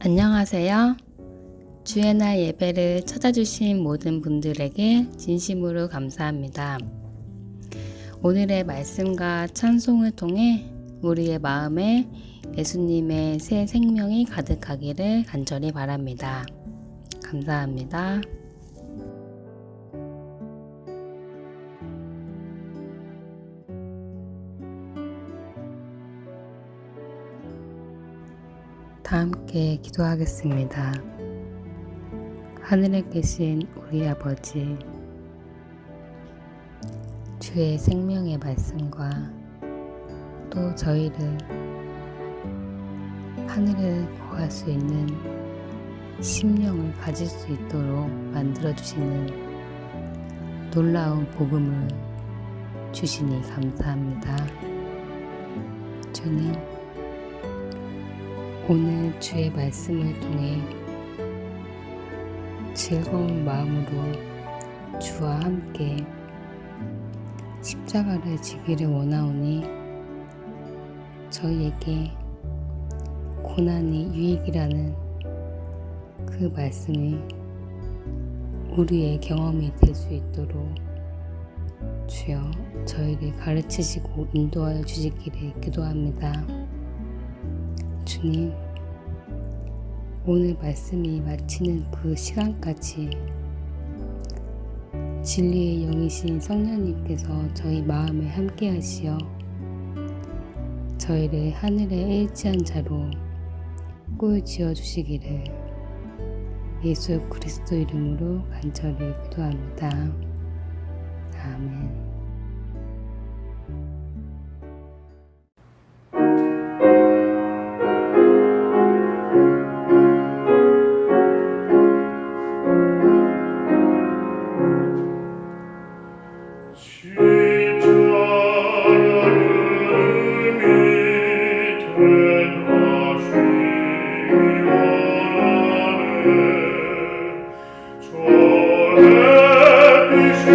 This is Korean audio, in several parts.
안녕하세요. 주의 날 예배를 찾아주신 모든 분들에게 진심으로 감사합니다. 오늘의 말씀과 찬송을 통해 우리의 마음에 예수님의 새 생명이 가득하기를 간절히 바랍니다. 감사합니다. 다 함께 기도하겠습니다. 하늘에 계신 우리 아버지, 주의 생명의 말씀과 또 저희를 하늘을 거할 수 있는 심령을 가질 수 있도록 만들어주시는 놀라운 복음을 주시니 감사합니다. 주님, 오늘 주의 말씀을 통해 즐거운 마음으로 주와 함께 십자가를 지기를 원하오니 저희에게 고난이 유익이라는 그 말씀이 우리의 경험이 될 수 있도록 주여 저희를 가르치시고 인도하여 주시기를 기도합니다. 주님, 오늘 말씀이 마치는 그 시간까지 진리의 영이신 성령님께서 저희 마음에 함께 하시어 저희를 하늘의 일치한 자로 꼴지어 주시기를 예수 그리스도 이름으로 간절히 기도합니다. 아멘. 저 햇빛이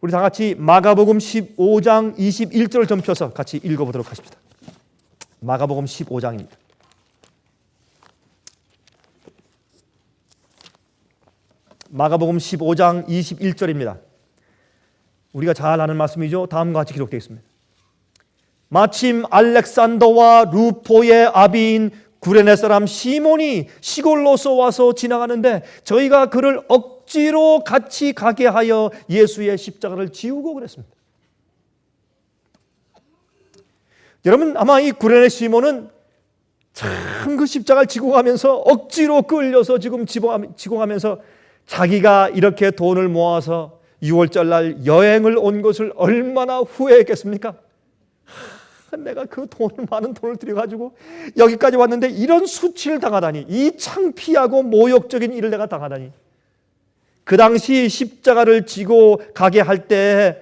우리 다 같이 마가복음 15장 21절을 좀 펴서 같이 읽어보도록 하십시다. 마가복음 15장입니다. 마가복음 15장 21절입니다. 우리가 잘 아는 말씀이죠. 다음과 같이 기록되어 있습니다. 마침 알렉산더와 루포의 아비인 구레네 사람 시몬이 시골로서 와서 지나가는데 저희가 그를 억지로 같이 가게 하여 예수의 십자가를 지우고 그랬습니다. 여러분, 아마 이 구레네 시몬은 참 그 십자가를 지고 가면서 억지로 끌려서 지금 지고 가면서 자기가 이렇게 돈을 모아서 6월절 날 여행을 온 것을 얼마나 후회했겠습니까? 내가 그 돈을, 많은 돈을 들여가지고 여기까지 왔는데 이런 수치를 당하다니, 이 창피하고 모욕적인 일을 내가 당하다니. 그 당시 십자가를 지고 가게 할 때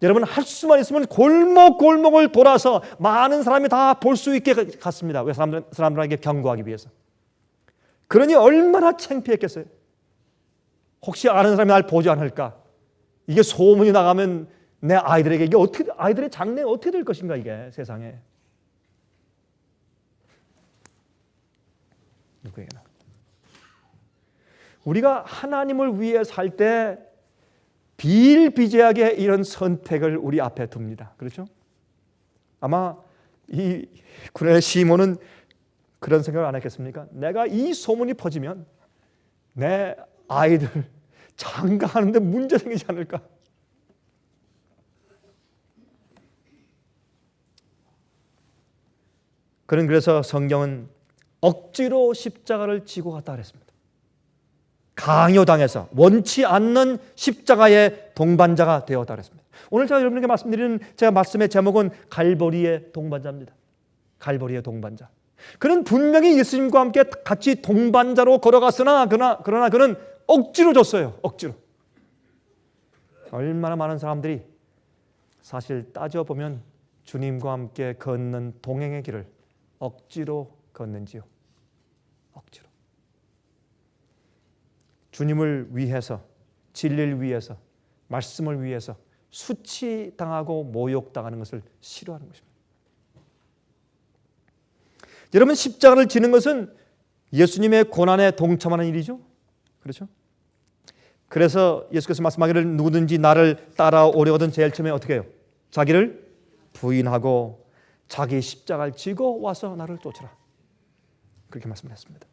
여러분, 할 수만 있으면 골목골목을 돌아서 많은 사람이 다 볼 수 있게 갔습니다. 왜? 사람들에게 경고하기 위해서. 그러니 얼마나 창피했겠어요. 혹시 아는 사람이 날 보지 않을까? 이게 소문이 나가면 내 아이들에게 이게 어떻게, 아이들의 장래가 어떻게 될 것인가, 이게 세상에. 누구에게나. 우리가 하나님을 위해 살 때 비일비재하게 이런 선택을 우리 앞에 둡니다. 그렇죠? 아마 이 구레네 시몬은 그런 생각을 안 했겠습니까? 내가 이 소문이 퍼지면 내 아이들 장가하는데 문제 생기지 않을까? 그래서 성경은 억지로 십자가를 지고 갔다 그랬습니다. 강요당해서 원치 않는 십자가의 동반자가 되었다 그랬습니다. 오늘 제가 여러분에게 말씀드리는 제가 말씀의 제목은 갈보리의 동반자입니다. 갈보리의 동반자. 그는 분명히 예수님과 함께 같이 동반자로 걸어갔으나 그러나 그는 억지로 줬어요. 억지로. 얼마나 많은 사람들이 사실 따져보면 주님과 함께 걷는 동행의 길을 억지로 걷는지요. 억지로. 주님을 위해서, 진리를 위해서, 말씀을 위해서 수치당하고 모욕당하는 것을 싫어하는 것입니다. 여러분, 십자가를 지는 것은 예수님의 고난에 동참하는 일이죠. 그렇죠? 그래서 예수께서 말씀하기를 누구든지 나를 따라오려거든 제일 처음에 어떻게 해요? 자기를 부인하고 자기 십자가를 지고 와서 나를 쫓으라. 그렇게 말씀했습니다.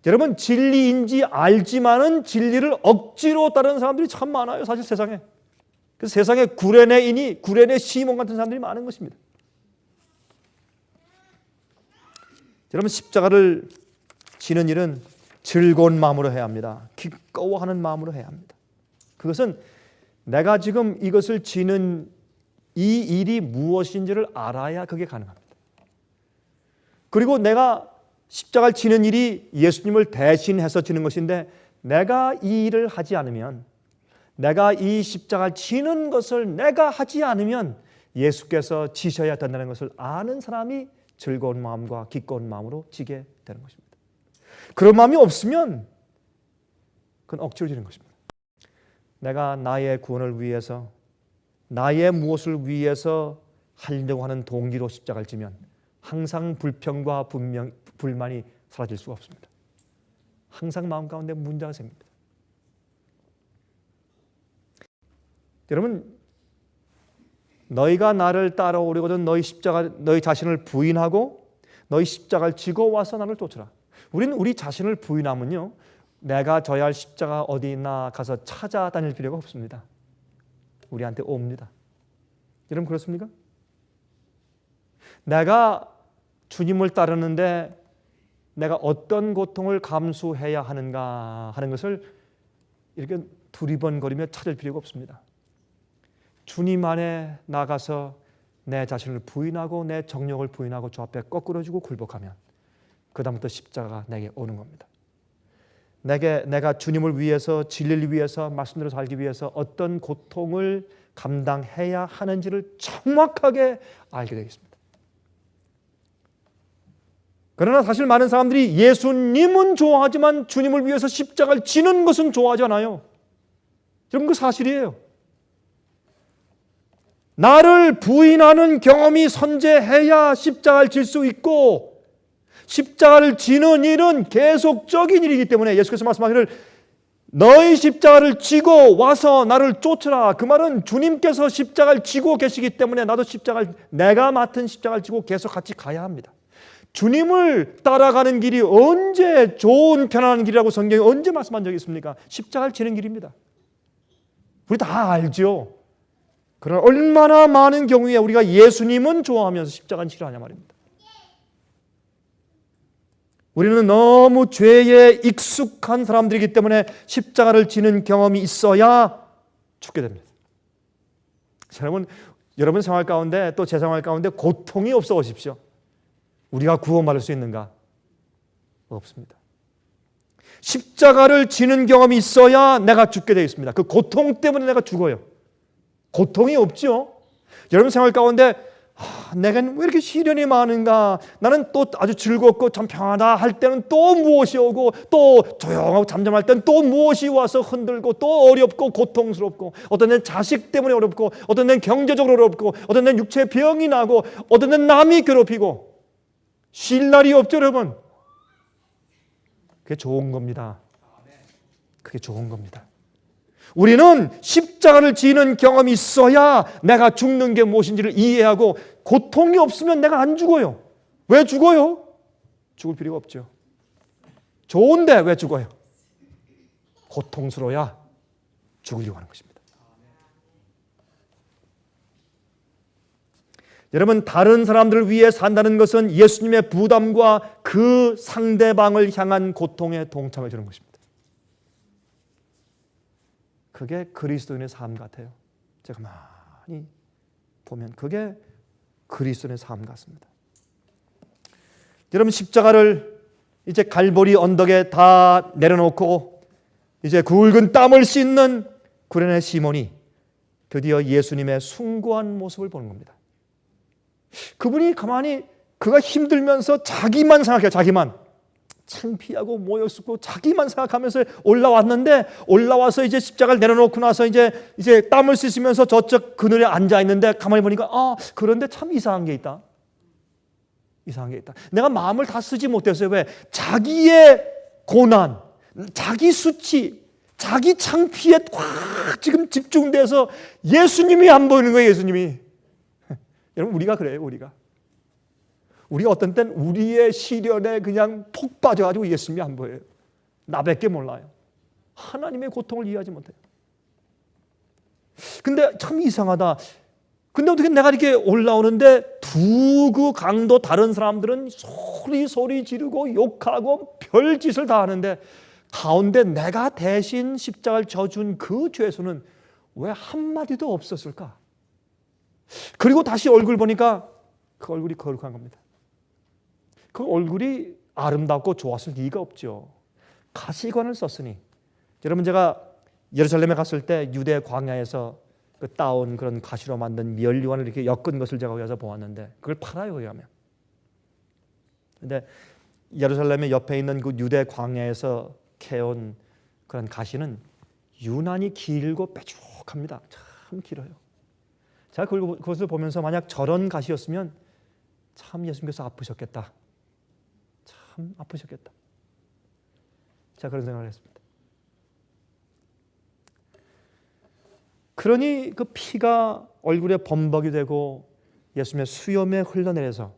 여러분, 진리인지 알지만은 진리를 억지로 따르는 사람들이 참 많아요. 사실 세상에. 그래서 세상에 구레네 시몬 같은 사람들이 많은 것입니다. 여러분, 십자가를 지는 일은 즐거운 마음으로 해야 합니다. 기꺼워하는 마음으로 해야 합니다. 그것은 내가 지금 이것을 지는 이 일이 무엇인지를 알아야 그게 가능합니다. 그리고 내가 십자가를 지는 일이 예수님을 대신해서 지는 것인데 내가 이 일을 하지 않으면, 내가 이 십자가를 지는 것을 내가 하지 않으면 예수께서 지셔야 된다는 것을 아는 사람이 즐거운 마음과 기꺼운 마음으로 지게 되는 것입니다. 그런 마음이 없으면 그건 억지로 지는 것입니다. 내가 나의 구원을 위해서, 나의 무엇을 위해서 하려고 하는 동기로 십자가를 지면 항상 불평과 불만이 사라질 수가 없습니다. 항상 마음 가운데 문제가 생깁니다. 여러분, 너희가 나를 따라오려거든 너희 자신을 부인하고 너희 십자가를 지고 와서 나를 쫓으라. 우리는 우리 자신을 부인하면요, 내가 져야 할 십자가 어디 있나 가서 찾아다닐 필요가 없습니다. 우리한테 옵니다. 여러분, 그렇습니까? 내가 주님을 따르는데 내가 어떤 고통을 감수해야 하는가 하는 것을 이렇게 두리번거리며 찾을 필요가 없습니다. 주님 안에 나가서 내 자신을 부인하고 내 정욕을 부인하고 주 앞에 거꾸러지고 굴복하면 그 다음부터 십자가가 내게 오는 겁니다. 내가 주님을 위해서, 진리를 위해서, 말씀대로 살기 위해서 어떤 고통을 감당해야 하는지를 정확하게 알게 되겠습니다. 그러나 사실 많은 사람들이 예수님은 좋아하지만 주님을 위해서 십자가를 지는 것은 좋아하지 않아요. 여러분 그 사실이에요. 나를 부인하는 경험이 선재해야 십자가를 질 수 있고 십자가를 지는 일은 계속적인 일이기 때문에 예수께서 말씀하시기를 너희 십자가를 지고 와서 나를 쫓으라. 그 말은 주님께서 십자가를 지고 계시기 때문에 나도 내가 맡은 십자가를 지고 계속 같이 가야 합니다. 주님을 따라가는 길이 언제 좋은 편안한 길이라고 성경이 언제 말씀한 적이 있습니까? 십자가를 지는 길입니다. 우리 다 알죠. 그러나 얼마나 많은 경우에 우리가 예수님은 좋아하면서 십자가는 싫어하냐 말입니다. 우리는 너무 죄에 익숙한 사람들이기 때문에 십자가를 지는 경험이 있어야 죽게 됩니다. 여러분 생활 가운데 또 제 생활 가운데 고통이 없어 오십시오. 우리가 구원받을 수 있는가? 없습니다. 십자가를 지는 경험이 있어야 내가 죽게 되어 있습니다. 그 고통 때문에 내가 죽어요. 고통이 없죠. 여러분 생활 가운데 내겐 왜 이렇게 시련이 많은가? 나는 또 아주 즐겁고 참 평안하다 할 때는 또 무엇이 오고 또 조용하고 잠잠할 때는 또 무엇이 와서 흔들고 또 어렵고 고통스럽고 어떤 데는 자식 때문에 어렵고 어떤 데는 경제적으로 어렵고 어떤 데는 육체 병이 나고 어떤 데는 남이 괴롭히고 쉴 날이 없죠 여러분. 그게 좋은 겁니다. 그게 좋은 겁니다. 우리는 십자가를 지는 경험이 있어야 내가 죽는 게 무엇인지를 이해하고 고통이 없으면 내가 안 죽어요. 왜 죽어요? 죽을 필요가 없죠. 좋은데 왜 죽어요? 고통스러워야 죽으려고 하는 것입니다. 여러분 다른 사람들을 위해 산다는 것은 예수님의 부담과 그 상대방을 향한 고통에 동참해 주는 것입니다. 그게 그리스도인의 삶 같아요. 제가 많이 보면 그게 그리스도인의 삶 같습니다. 여러분 십자가를 이제 갈보리 언덕에 다 내려놓고 이제 굵은 땀을 씻는 구레네 시몬이 드디어 예수님의 숭고한 모습을 보는 겁니다. 그분이 가만히 그가 힘들면서 자기만 생각해요. 자기만. 창피하고 모욕스럽고 자기만 생각하면서 올라왔는데 올라와서 이제 십자가를 내려놓고 나서 이제 땀을 씻으면서 저쪽 그늘에 앉아 있는데 가만히 보니까 그런데 참 이상한 게 있다. 이상한 게 있다. 내가 마음을 다 쓰지 못했어요. 왜? 자기의 고난, 자기 수치, 자기 창피에 꽉 지금 집중돼서 예수님이 안 보이는 거예요. 예수님이. 여러분 우리가 그래요. 우리가 어떤 땐 우리의 시련에 그냥 폭 빠져가지고 예수님이 안 보여요. 나밖에 몰라요. 하나님의 고통을 이해하지 못해요. 근데 참 이상하다. 근데 어떻게 내가 이렇게 올라오는데 두 그 강도 다른 사람들은 소리 지르고 욕하고 별짓을 다 하는데 가운데 내가 대신 십자가를 져준 그 죄수는 왜 한마디도 없었을까? 그리고 다시 얼굴 보니까 그 얼굴이 거룩한 겁니다. 그 얼굴이 아름답고 좋았을 리가 없죠. 가시관을 썼으니. 여러분 제가 예루살렘에 갔을 때 유대 광야에서 그 따온 그런 가시로 만든 면류관을 이렇게 엮은 것을 제가 거기서 보았는데 그걸 팔아요 거기 가면. 근데 예루살렘의 옆에 있는 그 유대 광야에서 캐온 그런 가시는 유난히 길고 뾰족합니다. 참 길어요. 제가 그것을 보면서 만약 저런 가시였으면 참 예수님께서 아프셨겠다. 참 아프셨겠다. 제가 그런 생각을 했습니다. 그러니 그 피가 얼굴에 범벅이 되고 예수님의 수염에 흘러내려서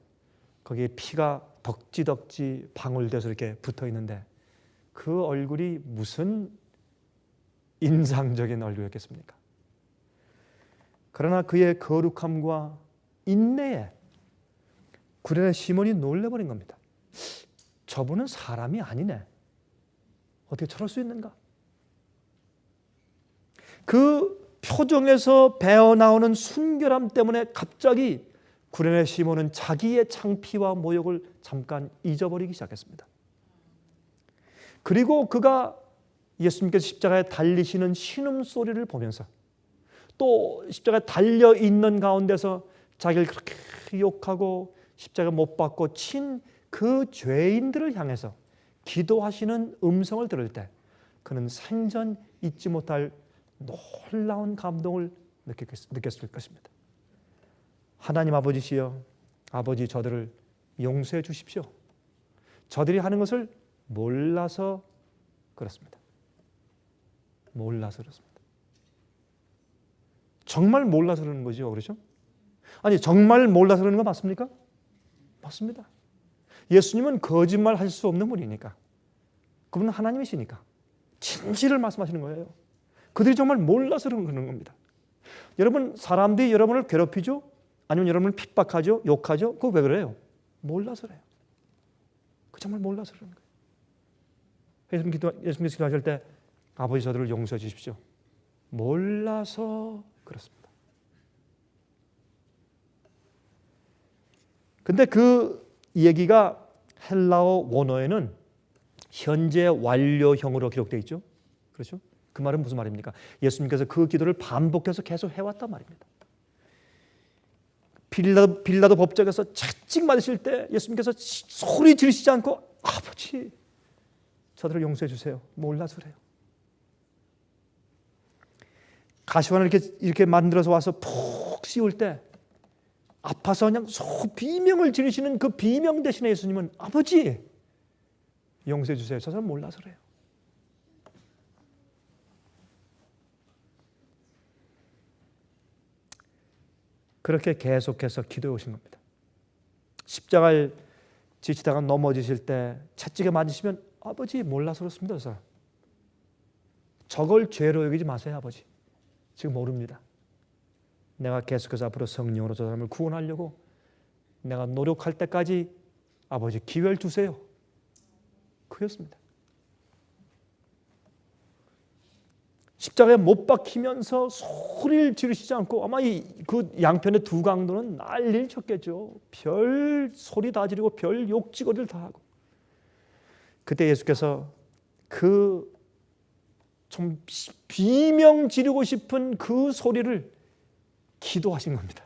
거기에 피가 덕지덕지 방울돼서 이렇게 붙어 있는데 그 얼굴이 무슨 인상적인 얼굴이었겠습니까? 그러나 그의 거룩함과 인내에 구레네 시몬이 놀래버린 겁니다. 저분은 사람이 아니네. 어떻게 저럴 수 있는가? 그 표정에서 배어나오는 순결함 때문에 갑자기 구레네 시몬은 자기의 창피와 모욕을 잠깐 잊어버리기 시작했습니다. 그리고 그가 예수님께서 십자가에 달리시는 신음소리를 보면서 또 십자가에 달려있는 가운데서 자기를 그렇게 욕하고 십자가 못 박고 친 그 죄인들을 향해서 기도하시는 음성을 들을 때 그는 생전 잊지 못할 놀라운 감동을 느꼈을 것입니다. 하나님 아버지시여, 아버지 저들을 용서해 주십시오. 저들이 하는 것을 몰라서 그렇습니다. 몰라서 그렇습니다. 정말 몰라서 그러는 거죠. 그렇죠? 아니, 정말 몰라서 그러는 거 맞습니까? 맞습니다. 예수님은 거짓말 하실 수 없는 분이니까. 그분은 하나님이시니까 진실을 말씀하시는 거예요. 그들이 정말 몰라서 그러는 겁니다. 여러분, 사람들이 여러분을 괴롭히죠? 아니면 여러분을 핍박하죠? 욕하죠? 그거 왜 그래요? 몰라서 그래요. 그 정말 몰라서 그러는 거예요. 예수님께서 기도하실 때 아버지 저들을 용서해 주십시오. 몰라서 그렇습니다. 근데 그 얘기가 헬라어 원어에는 현재 완료형으로 기록되어 있죠. 그렇죠? 그 말은 무슨 말입니까? 예수님께서 그 기도를 반복해서 계속 해왔단 말입니다. 빌라도 법정에서 채찍 맞으실 때 예수님께서 소리 지르시지 않고 아버지 저들을 용서해 주세요. 몰라서 그래요. 가시관을 이렇게 만들어서 와서 푹 씌울 때 아파서 그냥 비명을 지르시는 그 비명 대신에 예수님은 아버지 용서해 주세요. 저 사람 몰라서 그래요. 그렇게 계속해서 기도해 오신 겁니다. 십자가를 지치다가 넘어지실 때 채찍에 맞으시면 아버지 몰라서 그렇습니다. 저 사람. 저걸 죄로 여기지 마세요. 아버지. 지금 모릅니다. 내가 계속해서 앞으로 성령으로 저 사람을 구원하려고 내가 노력할 때까지 아버지 기회를 주세요. 그였습니다. 십자가에 못 박히면서 소리를 지르시지 않고 아마 그 양편의 두 강도는 난리를 쳤겠죠. 별 소리 다 지르고 별 욕지거리를 다 하고. 그때 예수께서 그 좀 비명 지르고 싶은 그 소리를 기도하신 겁니다.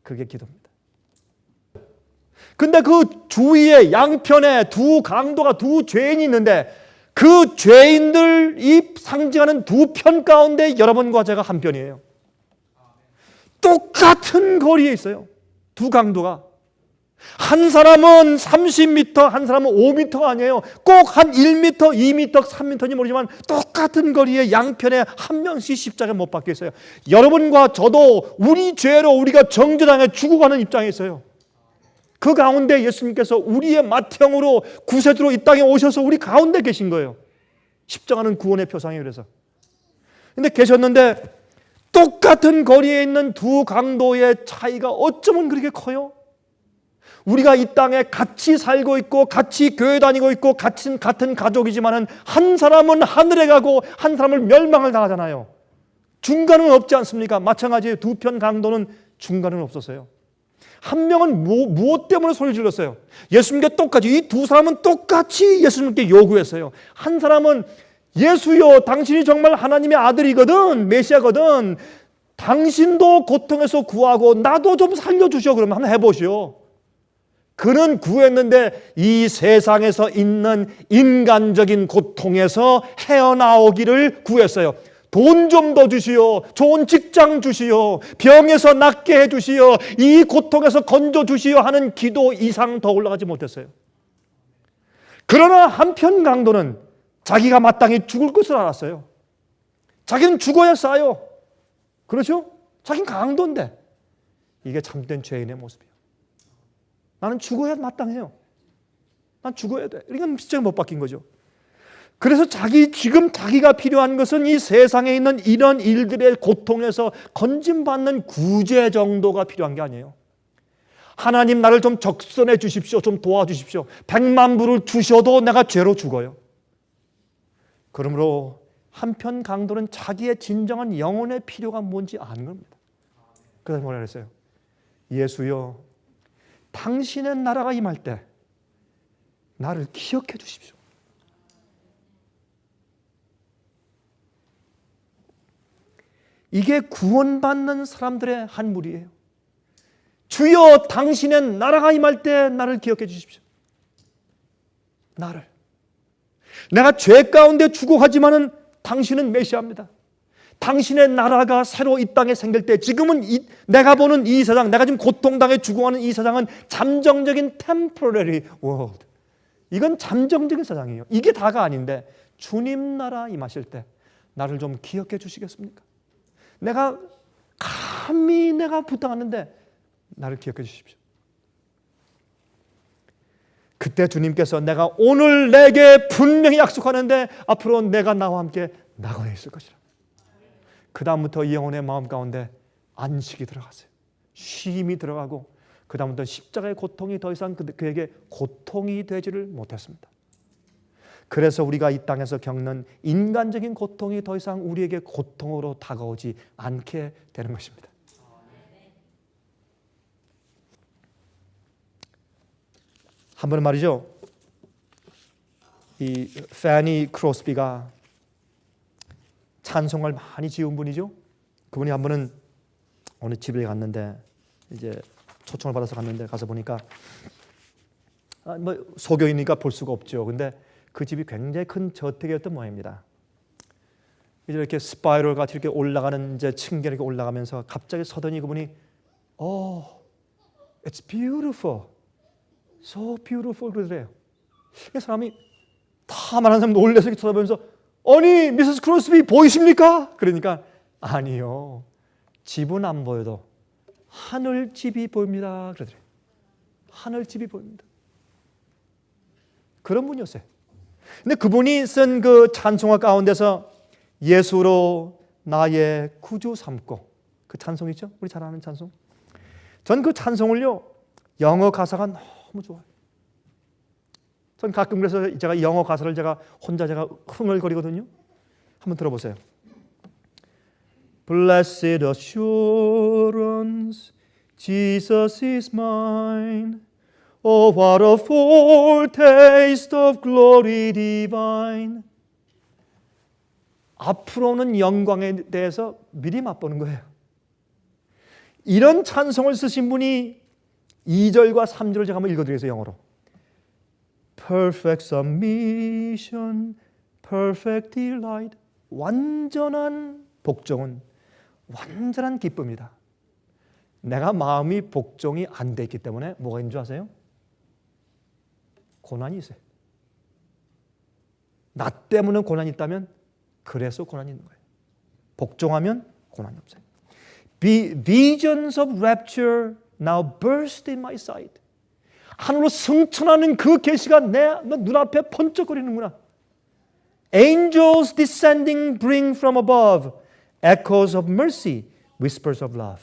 그게 기도입니다. 근데 그 주위에 양편에 두 강도가 두 죄인이 있는데 그 죄인들이 상징하는 두 편 가운데 여러분과 제가 한 편이에요. 똑같은 거리에 있어요. 두 강도가. 한 사람은 30m, 한 사람은 5m가 아니에요. 꼭 한 1m, 2m, 3m인지 모르지만 똑같은 거리에 양편에 한 명씩 십자가에 못 박혀 있어요. 여러분과 저도 우리 죄로 우리가 정죄당해 죽어가는 입장에 있어요. 그 가운데 예수님께서 우리의 맏형으로 구세주로 이 땅에 오셔서 우리 가운데 계신 거예요. 십자가는 구원의 표상이에요. 그래서 근데 계셨는데 똑같은 거리에 있는 두 강도의 차이가 어쩌면 그렇게 커요? 우리가 이 땅에 같이 살고 있고 같이 교회 다니고 있고 같은 가족이지만은 한 사람은 하늘에 가고 한 사람은 멸망을 당하잖아요. 중간은 없지 않습니까? 마찬가지로 두 편 강도는 중간은 없었어요. 한 명은 무엇 때문에 소리 질렀어요? 예수님께 똑같이, 이 두 사람은 똑같이 예수님께 요구했어요. 한 사람은 예수여 당신이 정말 하나님의 아들이거든, 메시아거든, 당신도 고통에서 구하고 나도 좀 살려주시오. 그러면 한번 해보시오. 그는 구했는데 이 세상에서 있는 인간적인 고통에서 헤어나오기를 구했어요. 돈 좀 더 주시오. 좋은 직장 주시오. 병에서 낫게 해주시오. 이 고통에서 건져주시오 하는 기도 이상 더 올라가지 못했어요. 그러나 한편 강도는 자기가 마땅히 죽을 것을 알았어요. 자기는 죽어야 싸요. 그렇죠? 자기는 강도인데 이게 참된 죄인의 모습이에요. 나는 죽어야 마땅해요. 난 죽어야 돼. 이건 십자가에 못 박힌 거죠. 그래서 지금 자기가 필요한 것은 이 세상에 있는 이런 일들의 고통에서 건짐받는 구제 정도가 필요한 게 아니에요. 하나님 나를 좀 적선해 주십시오. 좀 도와주십시오. 100만 불을 주셔도 내가 죄로 죽어요. 그러므로 한편 강도는 자기의 진정한 영혼의 필요가 뭔지 아는 겁니다. 그래서 뭐라 그랬어요? 예수여 당신의 나라가 임할 때 나를 기억해 주십시오. 이게 구원받는 사람들의 한 무리예요. 주여 당신의 나라가 임할 때 나를 기억해 주십시오. 나를. 내가 죄 가운데 죽어가지만은 당신은 메시아입니다. 당신의 나라가 새로 이 땅에 생길 때 지금은 내가 보는 이 세상, 내가 지금 고통당해 죽어가는 이 세상은 잠정적인 temporary world. 이건 잠정적인 세상이에요. 이게 다가 아닌데 주님 나라 임하실 때 나를 좀 기억해 주시겠습니까? 내가 감히 내가 부탁하는데 나를 기억해 주십시오. 그때 주님께서 내가 오늘 내게 분명히 약속하는데 앞으로 내가 나와 함께 나고에 있을 것이라. 그 다음부터 이 영혼의 마음 가운데 안식이 들어갔어요. 쉼이 들어가고 그 다음부터 십자가의 고통이 더 이상 그에게 고통이 되지를 못했습니다. 그래서 우리가 이 땅에서 겪는 인간적인 고통이 더 이상 우리에게 고통으로 다가오지 않게 되는 것입니다. 한 번은 말이죠, 이 패니 크로스비가 찬송을 많이 지은 분이죠. 그분이 한 번은 어느 집에 갔는데 이제 초청을 받아서 갔는데 가서 보니까 뭐 소교이니까 볼 수가 없죠. 근데 그 집이 굉장히 큰 저택이었던 모양입니다. 이제 이렇게 스파이럴 같이 이렇게 올라가는 이제 층계 이렇게 올라가면서 갑자기 서더니 그분이 it's beautiful, so beautiful 그러더래요. 이 사람이 다 말하는 사람 놀라서 이렇게 쳐다보면서 아니 미세스 크로스비 보이십니까? 그러니까 아니요, 집은 안 보여도 하늘집이 보입니다 그러더래요. 하늘집이 보입니다. 그런 분이었어요. 근데 그분이 쓴 그 찬송가 가운데서 예수로 나의 구주 삼고 그 찬송 있죠? 우리 잘 아는 찬송. 전 그 찬송을요 영어 가사가 너무 좋아요. 전 가끔 그래서 제가 영어 가사를 혼자 흥얼거리거든요. 한번 들어보세요. Blessed assurance, Jesus is mine. Oh, what a foretaste of glory divine. 앞으로는 영광에 대해서 미리 맛보는 거예요. 이런 찬송을 쓰신 분이 2절과 3절을 제가 한번 읽어드리겠어요. 영어로. Perfect submission, perfect delight. 완전한 복종은 완전한 기쁨이다. 내가 마음이 복종이 안 돼 있기 때문에 뭐가 있는 줄 아세요? 고난이 있어요. 나 때문에 고난이 있다면 그래서 고난이 있는 거예요. 복종하면 고난이 없어요. Visions of rapture now burst in my sight. 하늘로 승천하는 그 계시가 내 눈앞에 번쩍거리는구나. Angels descending bring from above echoes of mercy, whispers of love.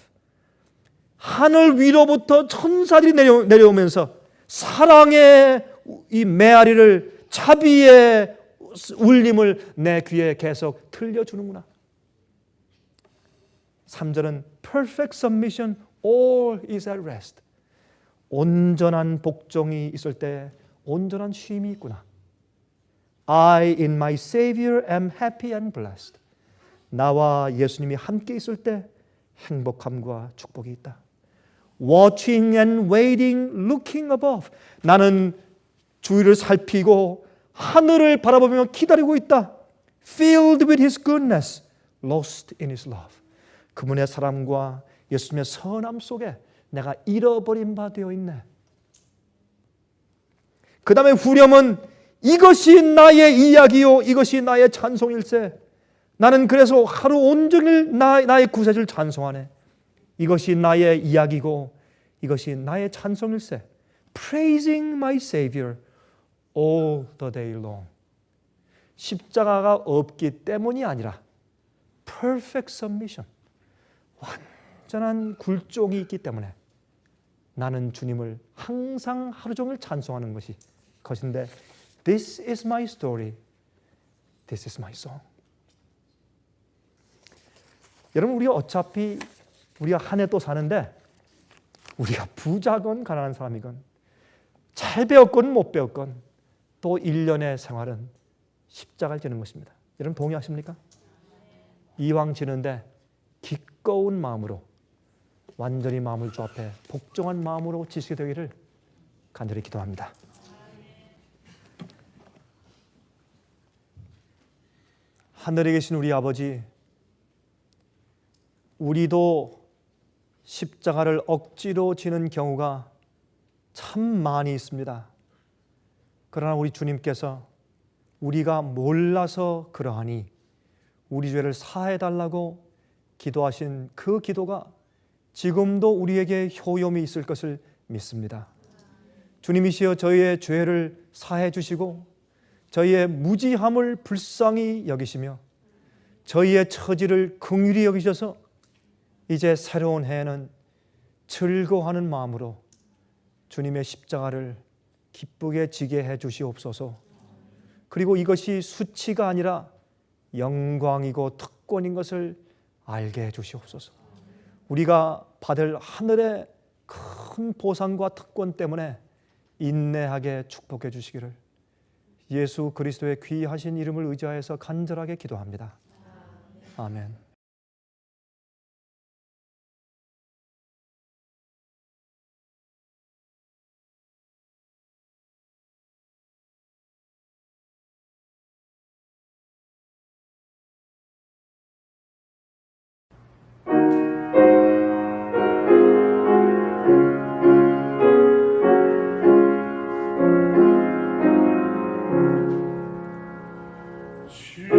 하늘 위로부터 천사들이 내려오면서 사랑의 이 메아리를, 자비의 울림을 내 귀에 계속 들려주는구나. 3절은 perfect submission, all is at rest. 온전한 복종이 있을 때 온전한 쉼이 있구나. I in my Savior am happy and blessed. 나와 예수님이 함께 있을 때 행복함과 축복이 있다. Watching and waiting, looking above. 나는 주위를 살피고 하늘을 바라보며 기다리고 있다. Filled with His goodness, lost in His love. 그분의 사랑과 예수님의 선함 속에 내가 잃어버린 바 되어 있네. 그 다음에 후렴은 이것이 나의 이야기요, 이것이 나의 찬송일세. 나는 그래서 하루 온종일 나의 구세주를 찬송하네. 이것이 나의 이야기고 이것이 나의 찬송일세. Praising my Savior all the day long. 십자가가 없기 때문이 아니라 perfect submission, 완전한 굴종이 있기 때문에 나는 주님을 항상 하루 종일 찬송하는 것인데 This is my story, this is my song. 여러분, 우리가 어차피 우리가 한 해 또 사는데 우리가 부자건 가난한 사람이건 잘 배웠건 못 배웠건 또 1년의 생활은 십자가를 지는 것입니다. 여러분 동의하십니까? 이왕 지는데 기꺼운 마음으로 완전히 마음을 주 앞에 복종한 마음으로 지시게 되기를 간절히 기도합니다. 하늘에 계신 우리 아버지, 우리도 십자가를 억지로 지는 경우가 참 많이 있습니다. 그러나 우리 주님께서 우리가 몰라서 그러하니 우리 죄를 사해달라고 기도하신 그 기도가 지금도 우리에게 효용이 있을 것을 믿습니다. 주님이시여 저희의 죄를 사해 주시고 저희의 무지함을 불쌍히 여기시며 저희의 처지를 긍휼히 여기셔서 이제 새로운 해에는 즐거워하는 마음으로 주님의 십자가를 기쁘게 지게 해 주시옵소서. 그리고 이것이 수치가 아니라 영광이고 특권인 것을 알게 해 주시옵소서. 우리가 받을 하늘의 큰 보상과 특권 때문에 인내하게 축복해 주시기를 예수 그리스도의 귀하신 이름을 의지하여서 간절하게 기도합니다. 아멘. 주